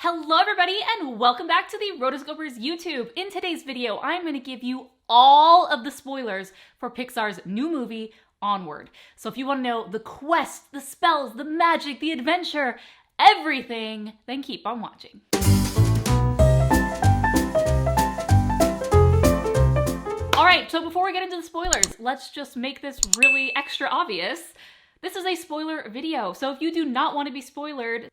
Hello everybody and welcome back to the Rotoscopers YouTube. In today's video, I'm going to give you all of the spoilers for Pixar's new movie, Onward. So if you want to know the quest, the spells, the magic, the adventure, everything, then keep on watching. Alright, so before we get into the spoilers, let's just make this really extra obvious. This is a spoiler video, so if you do not want to be spoilered,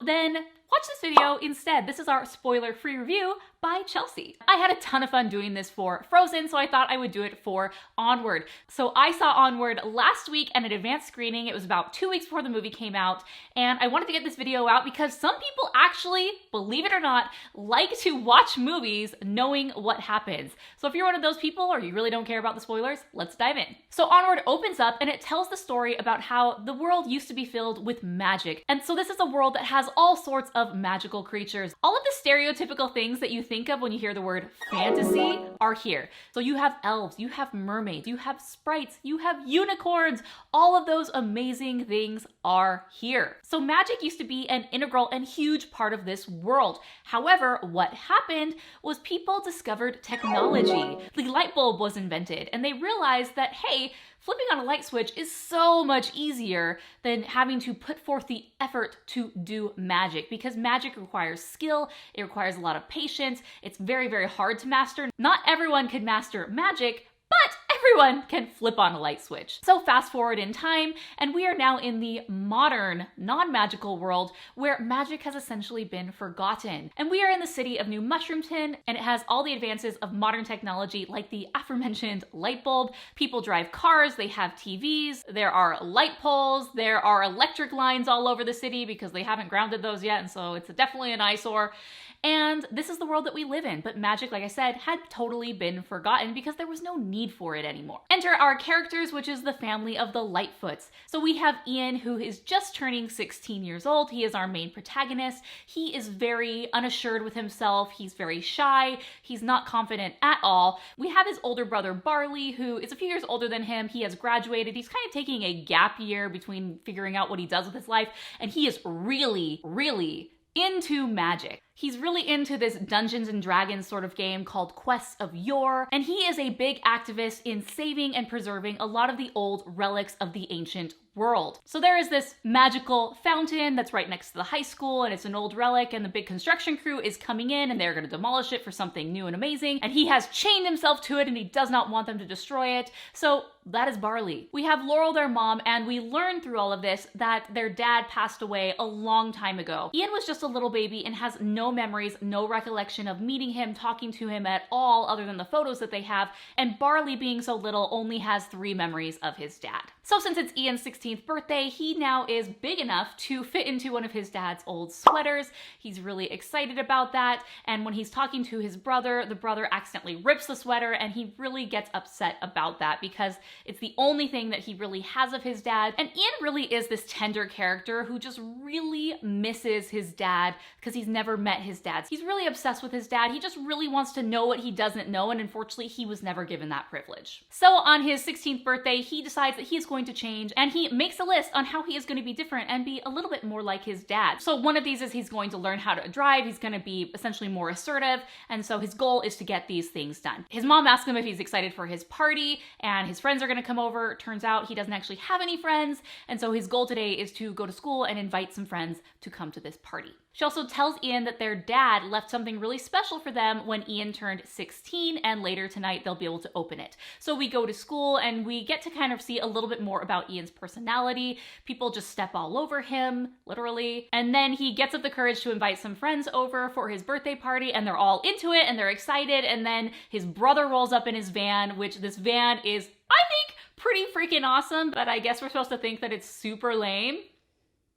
then watch this video instead. This is our spoiler-free review by Chelsea. I had a ton of fun doing this for Frozen, so I thought I would do it for Onward. So I saw Onward last week at an advanced screening. It was about 2 weeks before the movie came out, and I wanted to get this video out because some people actually, believe it or not, like to watch movies knowing what happens. So if you're one of those people or you really don't care about the spoilers, let's dive in. So Onward opens up and it tells the story about how the world used to be filled with magic. And so this is a world that has all sorts of magical creatures. All of the stereotypical things that you think of when you hear the word fantasy are here. So you have elves, you have mermaids, you have sprites, you have unicorns. All of those amazing things are here. So magic used to be an integral and huge part of this world. However, what happened was people discovered technology. The light bulb was invented and they realized that, hey, flipping on a light switch is so much easier than having to put forth the effort to do magic, because magic requires skill, it requires a lot of patience, it's very, very hard to master. Not everyone can master magic, but everyone can flip on a light switch. So fast forward in time, and we are now in the modern, non-magical world where magic has essentially been forgotten. And we are in the city of New Mushroomton, and it has all the advances of modern technology like the aforementioned light bulb. People drive cars, they have TVs, there are light poles, there are electric lines all over the city because they haven't grounded those yet, and so it's definitely an eyesore. And this is the world that we live in, but magic, like I said, had totally been forgotten because there was no need for it anymore. Enter our characters, which is the family of the Lightfoots. So we have Ian, who is just turning 16 years old. He is our main protagonist. He is very unassured with himself. He's very shy. He's not confident at all. We have his older brother, Barley, who is a few years older than him. He has graduated. He's kind of taking a gap year between figuring out what he does with his life, and he is really, really into magic. He's really into this Dungeons and Dragons sort of game called Quests of Yore, and he is a big activist in saving and preserving a lot of the old relics of the ancient world. So there is this magical fountain that's right next to the high school, and it's an old relic, and the big construction crew is coming in and they're going to demolish it for something new and amazing, and he has chained himself to it and he does not want them to destroy it. So that is Barley. We have Laurel, their mom, and we learn through all of this that their dad passed away a long time ago. Ian was just a little baby and has no memories, no recollection of meeting him, talking to him at all other than the photos that they have, and Barley, being so little, only has 3 memories of his dad. So since it's Ian's 16th birthday, he now is big enough to fit into one of his dad's old sweaters. He's really excited about that, and when he's talking to his brother, the brother accidentally rips the sweater, and he really gets upset about that because it's the only thing that he really has of his dad. And Ian really is this tender character who just really misses his dad because he's never met his dad. He's really obsessed with his dad. He just really wants to know what he doesn't know, and unfortunately he was never given that privilege. So on his 16th birthday, he decides that he's going to change, and he makes a list on how he is going to be different and be a little bit more like his dad. So one of these is he's going to learn how to drive, he's going to be essentially more assertive, and so his goal is to get these things done. His mom asks him if he's excited for his party, and his friends are going to come over. It turns out he doesn't actually have any friends, and so his goal today is to go to school and invite some friends to come to this party. She also tells Ian that their dad left something really special for them when Ian turned 16, and later tonight they'll be able to open it. So we go to school and we get to kind of see a little bit more about Ian's personality. People just step all over him, literally. And then he gets up the courage to invite some friends over for his birthday party, and they're all into it and they're excited. And then his brother rolls up in his van, which this van is, I think, pretty freaking awesome, but I guess we're supposed to think that it's super lame.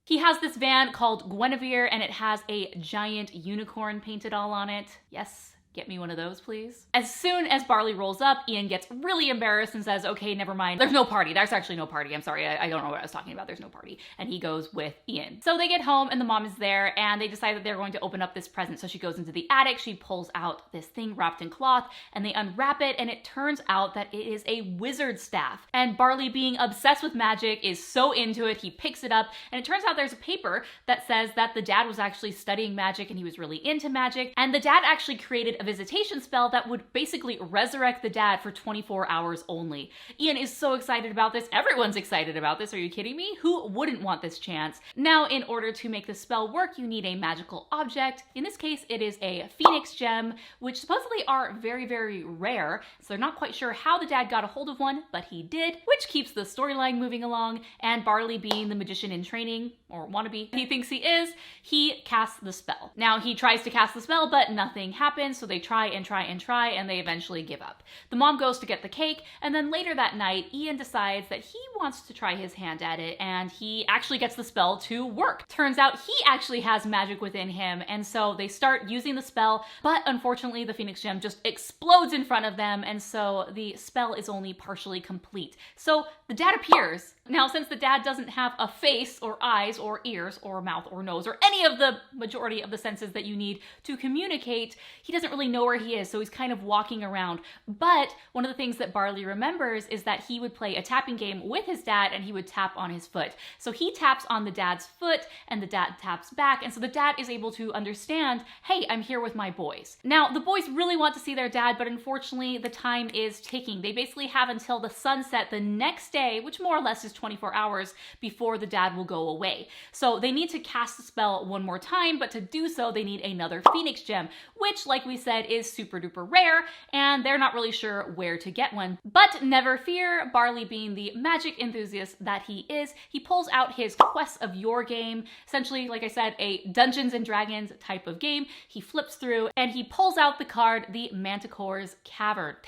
He has this van called Guinevere, and it has a giant unicorn painted all on it. Yes, Get me one of those, please. As soon as Barley rolls up, Ian gets really embarrassed and says, okay, never mind. There's no party. There's actually no party. I'm sorry. I don't know what I was talking about. There's no party. And he goes with Ian. So they get home and the mom is there and they decide that they're going to open up this present. So she goes into the attic. She pulls out this thing wrapped in cloth and they unwrap it. And it turns out that it is a wizard staff. And Barley, being obsessed with magic, is so into it. He picks it up and it turns out there's a paper that says that the dad was actually studying magic and he was really into magic. And the dad actually created a visitation spell that would basically resurrect the dad for 24 hours only. Ian is so excited about this. Everyone's excited about this. Are you kidding me? Who wouldn't want this chance? Now, in order to make the spell work, you need a magical object. In this case, it is a phoenix gem, which supposedly are very, very rare. So they're not quite sure how the dad got a hold of one, but he did, which keeps the storyline moving along. And Barley, being the magician in training, or wannabe, he thinks he is, he casts the spell. Now, he tries to cast the spell, but nothing happens. So they try and try and try, and they eventually give up. The mom goes to get the cake, and then later that night, Ian decides that he wants to try his hand at it, and he actually gets the spell to work. Turns out he actually has magic within him, and so they start using the spell, but unfortunately the phoenix gem just explodes in front of them, and so the spell is only partially complete. So the dad appears. Now, since the dad doesn't have a face or eyes or ears or mouth or nose or any of the majority of the senses that you need to communicate, he doesn't really know where he is, so he's kind of walking around. But one of the things that Barley remembers is that he would play a tapping game with his dad and he would tap on his foot. So he taps on the dad's foot and the dad taps back, and so the dad is able to understand, hey, I'm here with my boys. Now, the boys really want to see their dad, but unfortunately the time is ticking. They basically have until the sunset the next day, which more or less is 24 hours, before the dad will go away. So they need to cast the spell one more time, but to do so they need another phoenix gem, which, like we said, is super duper rare, and they're not really sure where to get one. But never fear, Barley, being the magic enthusiast that he is, he pulls out his Quests of Your game, essentially, like I said, a Dungeons and Dragons type of game. He flips through and he pulls out the card, the Manticore's Tavern.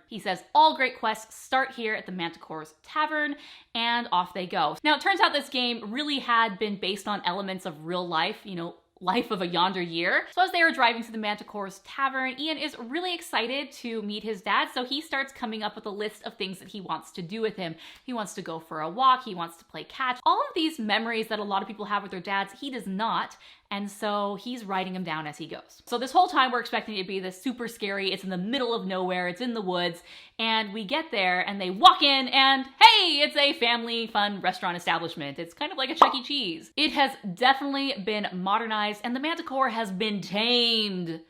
He says, all great quests start here at the Manticore's Tavern, and off they go. Now, it turns out this game really had been based on elements of real life, you know, life of a yonder year. So as they are driving to the Manticore's Tavern, Ian is really excited to meet his dad, so he starts coming up with a list of things that he wants to do with him. He wants to go for a walk, he wants to play catch. All of these memories that a lot of people have with their dads, he does not. And so he's writing them down as he goes. So this whole time we're expecting it to be this super scary, it's in the middle of nowhere, it's in the woods, and we get there and they walk in and hey, it's a family fun restaurant establishment. It's kind of like a Chuck E. Cheese. It has definitely been modernized and the Manticore has been tamed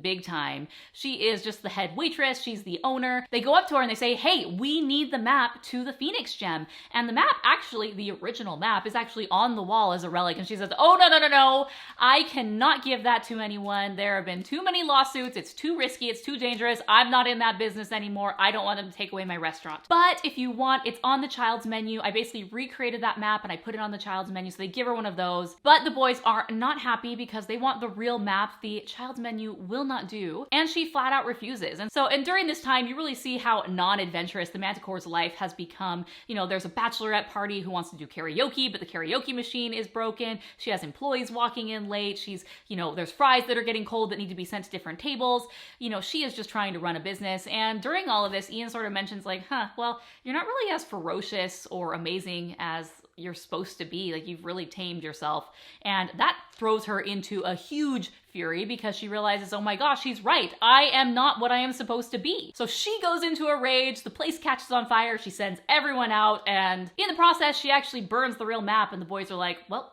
big time. She is just the head waitress. She's the owner. They go up to her and they say, hey, we need the map to the Phoenix Gem. And the map, actually, the original map, is actually on the wall as a relic. And she says, oh, no. I cannot give that to anyone. There have been too many lawsuits. It's too risky. It's too dangerous. I'm not in that business anymore. I don't want them to take away my restaurant. But if you want, it's on the child's menu. I basically recreated that map and I put it on the child's menu. So they give her one of those. But the boys are not happy because they want the real map. The child's menu will not do, and she flat out refuses. And during this time, you really see how non-adventurous the Manticore's life has become. You know, there's a bachelorette party who wants to do karaoke, but the karaoke machine is broken. She has employees walking in late. There's fries that are getting cold that need to be sent to different tables. You know, she is just trying to run a business. And during all of this, Ian sort of mentions like, well, you're not really as ferocious or amazing as you're supposed to be. Like, you've really tamed yourself. And that throws her into a huge fury because she realizes, oh my gosh, she's right. I am not what I am supposed to be. So she goes into a rage. The place catches on fire. She sends everyone out. And in the process, she actually burns the real map. And the boys are like, well,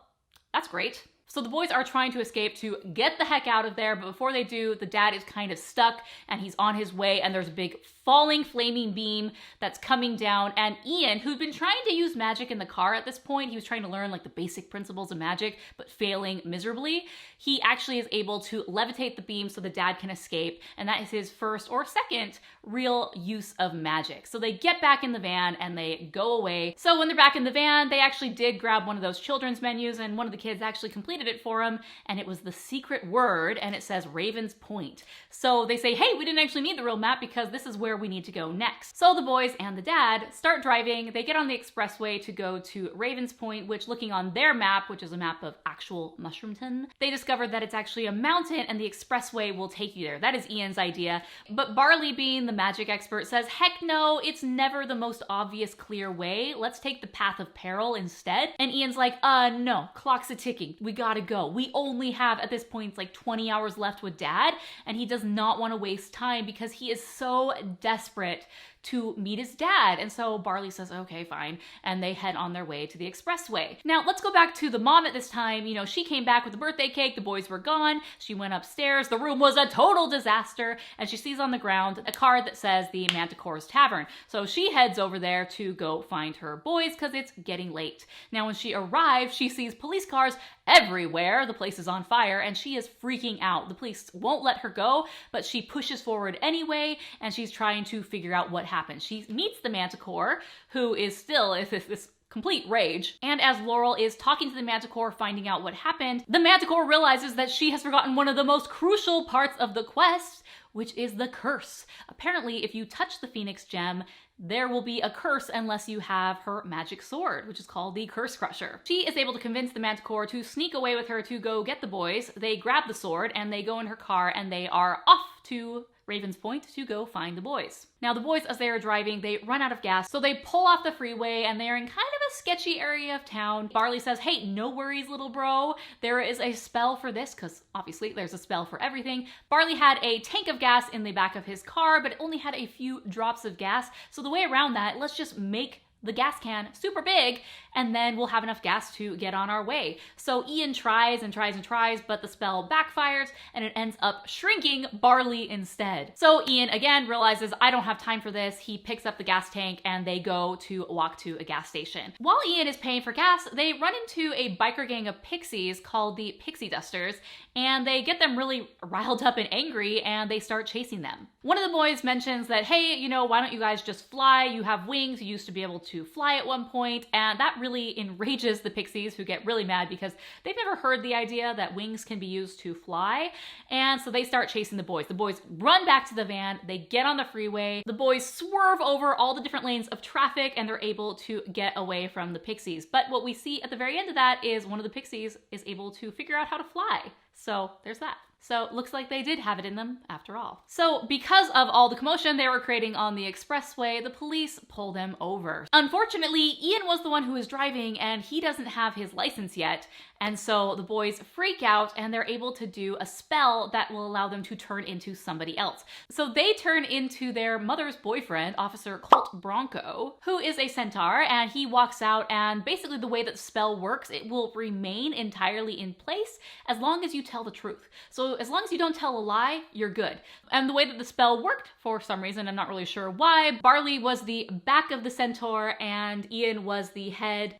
that's great. So the boys are trying to escape to get the heck out of there, but before they do, the dad is kind of stuck and he's on his way and there's a big falling flaming beam that's coming down, and Ian, who'd been trying to use magic in the car at this point, he was trying to learn like the basic principles of magic, but failing miserably, he actually is able to levitate the beam so the dad can escape, and that is his first or second real use of magic. So they get back in the van and they go away. So when they're back in the van, they actually did grab one of those children's menus, and one of the kids actually completed completed it for him, and it was the secret word, and it says Raven's Point. So they say, hey, we didn't actually need the real map because this is where we need to go next. So the boys and the dad start driving. They get on the expressway to go to Raven's Point, which, looking on their map, which is a map of actual Mushroomton, they discovered that it's actually a mountain and the expressway will take you there. That is Ian's idea. But Barley, being the magic expert, says, heck no, it's never the most obvious clear way. Let's take the path of peril instead. And Ian's like, no, clock's a-ticking. We gotta go. We only have, at this point, like 20 hours left with Dad, and he does not want to waste time because he is so desperate to meet his dad. And so Barley says, okay, fine. And they head on their way to the expressway. Now, let's go back to the mom at this time. You know, she came back with a birthday cake. The boys were gone. She went upstairs. The room was a total disaster. And she sees on the ground a card that says the Manticore's Tavern. So she heads over there to go find her boys because it's getting late. Now, when she arrives, she sees police cars everywhere. The place is on fire and she is freaking out. The police won't let her go, but she pushes forward anyway, and she's trying to figure out what happened. She meets the Manticore, who is still this complete rage. And as Laurel is talking to the Manticore, finding out what happened, the Manticore realizes that she has forgotten one of the most crucial parts of the quest, which is the curse. Apparently, if you touch the Phoenix Gem, there will be a curse unless you have her magic sword, which is called the Curse Crusher. She is able to convince the Manticore to sneak away with her to go get the boys. They grab the sword and they go in her car and they are off to Raven's Point to go find the boys. Now the boys, as they are driving, they run out of gas, so they pull off the freeway and they are in kind of a sketchy area of town. Barley says, hey, no worries, little bro. There is a spell for this, because obviously there's a spell for everything. Barley had a tank of gas in the back of his car, but it only had a few drops of gas. So the way around that, let's just make the gas can super big, and then we'll have enough gas to get on our way. So Ian tries and tries and tries, but the spell backfires and it ends up shrinking Barley instead. So Ian again realizes, I don't have time for this. He picks up the gas tank and they go to walk to a gas station. While Ian is paying for gas, they run into a biker gang of pixies called the Pixie Dusters, and they get them really riled up and angry and they start chasing them. One of the boys mentions that, hey, you know, why don't you guys just fly? You have wings. You used to be able to fly at one point, and that really enrages the pixies, who get really mad because they've never heard the idea that wings can be used to fly, and so they start chasing the boys. The boys run back to the van, they get on the freeway, the boys swerve over all the different lanes of traffic, and they're able to get away from the pixies. But what we see at the very end of that is one of the pixies is able to figure out how to fly. So there's that. So looks like they did have it in them after all. So because of all the commotion they were creating on the expressway, the police pull them over. Unfortunately, Ian was the one who was driving and he doesn't have his license yet. And so the boys freak out and they're able to do a spell that will allow them to turn into somebody else. So they turn into their mother's boyfriend, Officer Colt Bronco, who is a centaur, and he walks out, and basically the way that the spell works, it will remain entirely in place as long as you tell the truth. So as long as you don't tell a lie, you're good. And the way that the spell worked, for some reason, I'm not really sure why, Barley was the back of the centaur and Ian was the head.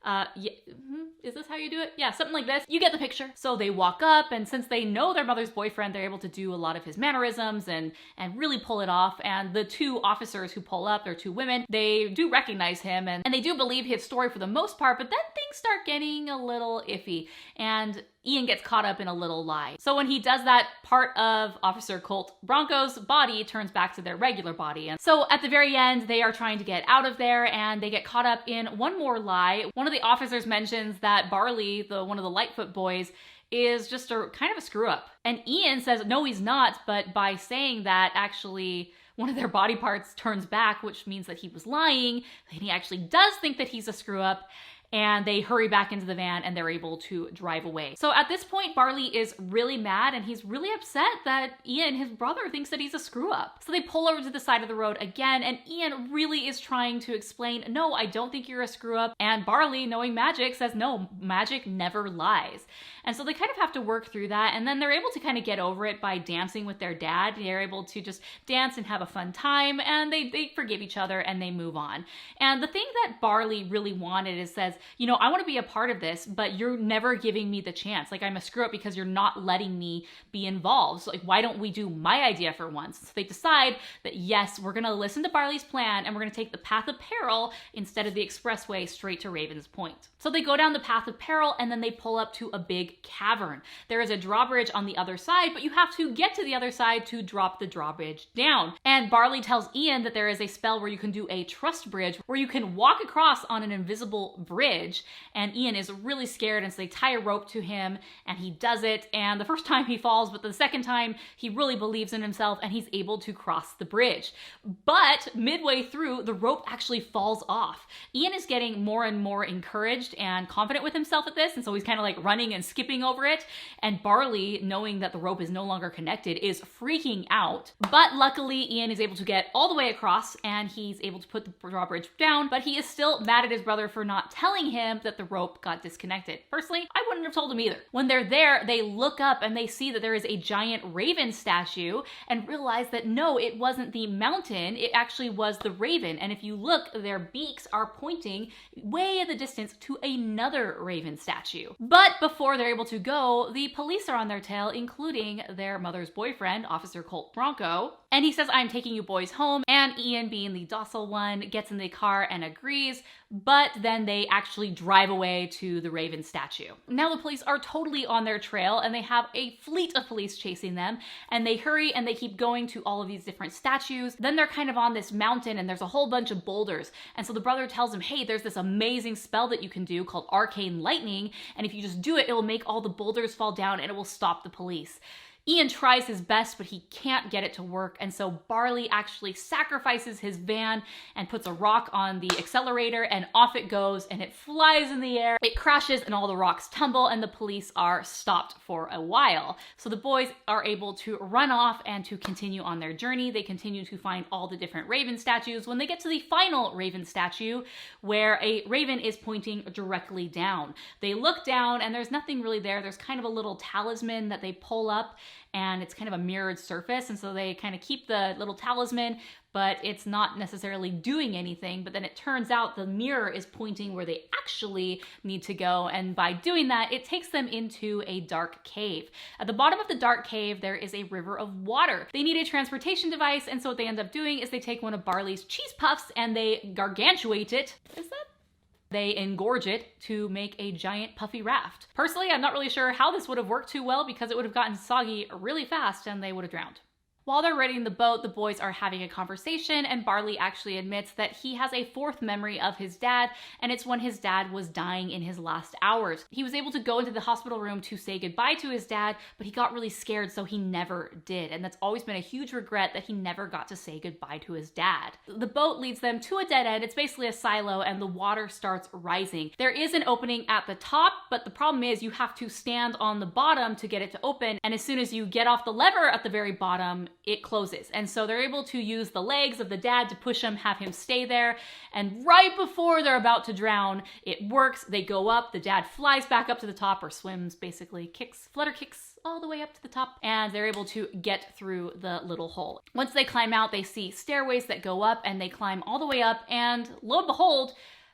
Is this how you do it? Yeah, something like this. You get the picture. So they walk up, and since they know their mother's boyfriend, they're able to do a lot of his mannerisms and really pull it off. And the two officers who pull up, they're two women, they do recognize him and they do believe his story for the most part, but then things start getting a little iffy and Ian gets caught up in a little lie. So when he does that, part of Officer Colt Bronco's body turns back to their regular body. And so at the very end, they are trying to get out of there and they get caught up in one more lie. One of the officers mentions that Barley, one of the Lightfoot boys, is just a kind of a screw up. And Ian says, no, he's not. But by saying that, actually, one of their body parts turns back, which means that he was lying. And he actually does think that he's a screw up. And they hurry back into the van and they're able to drive away. So at this point, Barley is really mad and he's really upset that Ian, his brother, thinks that he's a screw up. So they pull over to the side of the road again, and Ian really is trying to explain, no, I don't think you're a screw up. And Barley, knowing magic, says, no, magic never lies. And so they kind of have to work through that, and then they're able to kind of get over it by dancing with their dad. They're able to just dance and have a fun time, and they forgive each other and they move on. And the thing that Barley really wanted is says, you know, I want to be a part of this, but you're never giving me the chance. Like, I'm a screw up because you're not letting me be involved. So like, why don't we do my idea for once? So they decide that yes, we're going to listen to Barley's plan and we're going to take the path of peril instead of the expressway straight to Raven's Point. So they go down the path of peril and then they pull up to a big big cavern. There is a drawbridge on the other side, but you have to get to the other side to drop the drawbridge down. And Barley tells Ian that there is a spell where you can do a trust bridge, where you can walk across on an invisible bridge. And Ian is really scared, and so they tie a rope to him, and he does it. And the first time he falls, but the second time he really believes in himself, and he's able to cross the bridge. But midway through, the rope actually falls off. Ian is getting more and more encouraged and confident with himself at this, and so he's kind of like running and skipping over it. And Barley, knowing that the rope is no longer connected, is freaking out. But luckily, Ian is able to get all the way across, and he's able to put the drawbridge down, but he is still mad at his brother for not telling him that the rope got disconnected. Personally, I wouldn't have told him either. When they're there, they look up and they see that there is a giant raven statue and realize that no, it wasn't the mountain, it actually was the raven. And if you look, their beaks are pointing way in the distance to another raven statue. But before they're able to go, the police are on their tail, including their mother's boyfriend, Officer Colt Bronco. And he says, "I'm taking you boys home." And Ian, being the docile one, gets in the car and agrees, but then they actually drive away to the raven statue. Now the police are totally on their trail, and they have a fleet of police chasing them, and they hurry and they keep going to all of these different statues. Then they're kind of on this mountain, and there's a whole bunch of boulders. And so the brother tells him, hey, there's this amazing spell that you can do called Arcane Lightning, and if you just do it, it will make all the boulders fall down and it will stop the police. Ian tries his best, but he can't get it to work, and so Barley actually sacrifices his van and puts a rock on the accelerator, and off it goes, and it flies in the air. It crashes, and all the rocks tumble, and the police are stopped for a while. So the boys are able to run off and to continue on their journey. They continue to find all the different raven statues when they get to the final raven statue, where a raven is pointing directly down. They look down, and there's nothing really there. There's kind of a little talisman that they pull up, and it's kind of a mirrored surface, and so they kind of keep the little talisman, but it's not necessarily doing anything. But then it turns out the mirror is pointing where they actually need to go, and by doing that, it takes them into a dark cave. At the bottom of the dark cave, there is a river of water. They need a transportation device, and so what they end up doing is they take one of Barley's cheese puffs and they gargantuate it. Is that? They engorge it to make a giant puffy raft. Personally, I'm not really sure how this would have worked too well, because it would have gotten soggy really fast and they would have drowned. While they're riding the boat, the boys are having a conversation, and Barley actually admits that he has a fourth memory of his dad, and it's when his dad was dying in his last hours. He was able to go into the hospital room to say goodbye to his dad, but he got really scared, so he never did. And that's always been a huge regret, that he never got to say goodbye to his dad. The boat leads them to a dead end. It's basically a silo, and the water starts rising. There is an opening at the top, but the problem is you have to stand on the bottom to get it to open, and as soon as you get off the lever at the very bottom, it closes. And so they're able to use the legs of the dad to push him, have him stay there. And right before they're about to drown, it works. They go up, the dad flies back up to the top, or swims, basically, flutter kicks all the way up to the top, and they're able to get through the little hole. Once they climb out, they see stairways that go up, and they climb all the way up, and lo and behold,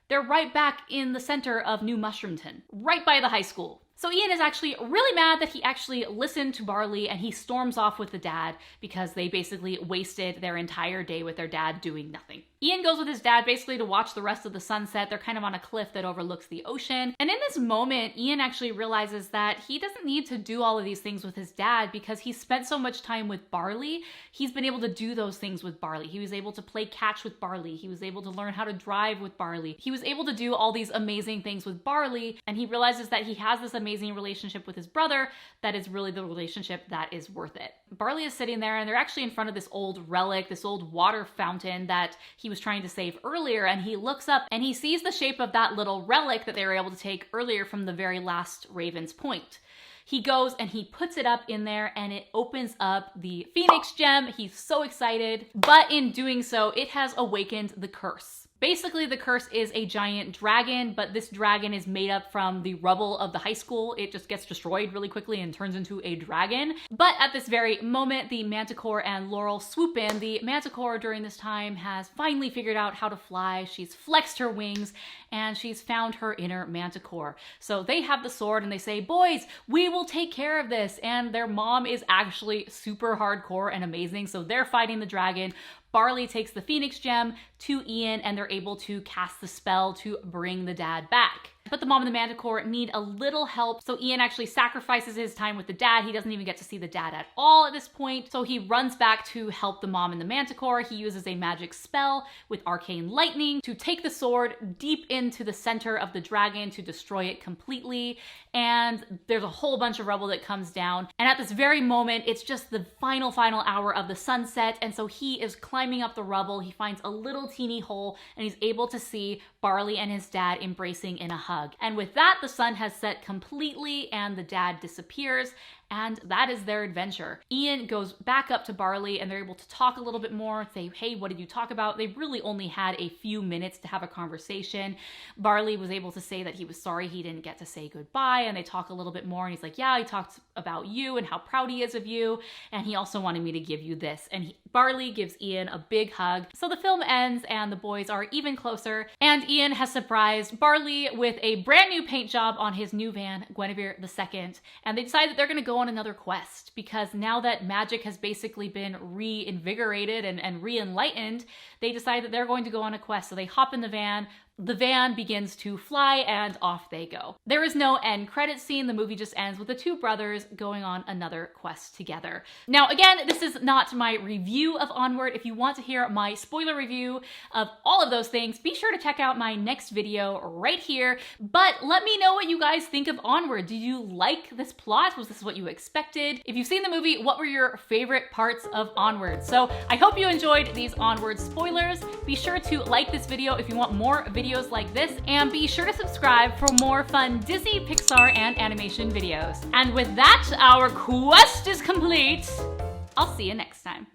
they're right back in the center of New Mushroomton, right by the high school. So Ian is actually really mad that he actually listened to Barley, and he storms off with the dad because they basically wasted their entire day with their dad doing nothing. Ian goes with his dad basically to watch the rest of the sunset. They're kind of on a cliff that overlooks the ocean. And in this moment, Ian actually realizes that he doesn't need to do all of these things with his dad, because he spent so much time with Barley. He's been able to do those things with Barley. He was able to play catch with Barley. He was able to learn how to drive with Barley. He was able to do all these amazing things with Barley, and he realizes that he has this amazing relationship with his brother that is really the relationship that is worth it. Barley is sitting there, and they're actually in front of this old relic, this old water fountain that he was trying to save earlier, and he looks up and he sees the shape of that little relic that they were able to take earlier from the very last Raven's Point. He goes and he puts it up in there, and it opens up the Phoenix gem. He's so excited, but in doing so, it has awakened the curse. Basically, the curse is a giant dragon, but this dragon is made up from the rubble of the high school. It just gets destroyed really quickly and turns into a dragon. But at this very moment, the Manticore and Laurel swoop in. The Manticore during this time has finally figured out how to fly. She's flexed her wings, and she's found her inner Manticore. So they have the sword, and they say, boys, we will take care of this. And their mom is actually super hardcore and amazing, so they're fighting the dragon. Barley takes the Phoenix gem to Ian, and they're able to cast the spell to bring the dad back. but the mom and the Manticore need a little help. So Ian actually sacrifices his time with the dad. He doesn't even get to see the dad at all at this point. So he runs back to help the mom and the Manticore. He uses a magic spell with arcane lightning to take the sword deep into the center of the dragon to destroy it completely. And there's a whole bunch of rubble that comes down. And at this very moment, it's just the final hour of the sunset. And so he is climbing up the rubble. He finds a little teeny hole and he's able to see Barley and his dad embracing in a hug. And with that, the sun has set completely and the dad disappears. And that is their adventure. Ian goes back up to Barley and they're able to talk a little bit more, say, hey, what did you talk about? They really only had a few minutes to have a conversation. Barley was able to say that he was sorry he didn't get to say goodbye, and they talk a little bit more and he's like, yeah, he talked about you and how proud he is of you, and he also wanted me to give you this. And Barley gives Ian a big hug. So the film ends and the boys are even closer, and Ian has surprised Barley with a brand new paint job on his new van, Guinevere II, and they decide that they're gonna go on another quest, because now that magic has basically been reinvigorated and re-enlightened, they decide that they're going to go on a quest. So they hop in the van begins to fly, and off they go. There is no end credit scene. The movie just ends with the two brothers going on another quest together. Now, again, this is not my review of Onward. If you want to hear my spoiler review of all of those things, be sure to check out my next video right here. But let me know what you guys think of Onward. Did you like this plot? Was this what you expected? If you've seen the movie, what were your favorite parts of Onward? So I hope you enjoyed these Onward spoilers. Be sure to like this video if you want more videos like this, and be sure to subscribe for more fun Disney, Pixar, and animation videos. And with that, our quest is complete. I'll see you next time.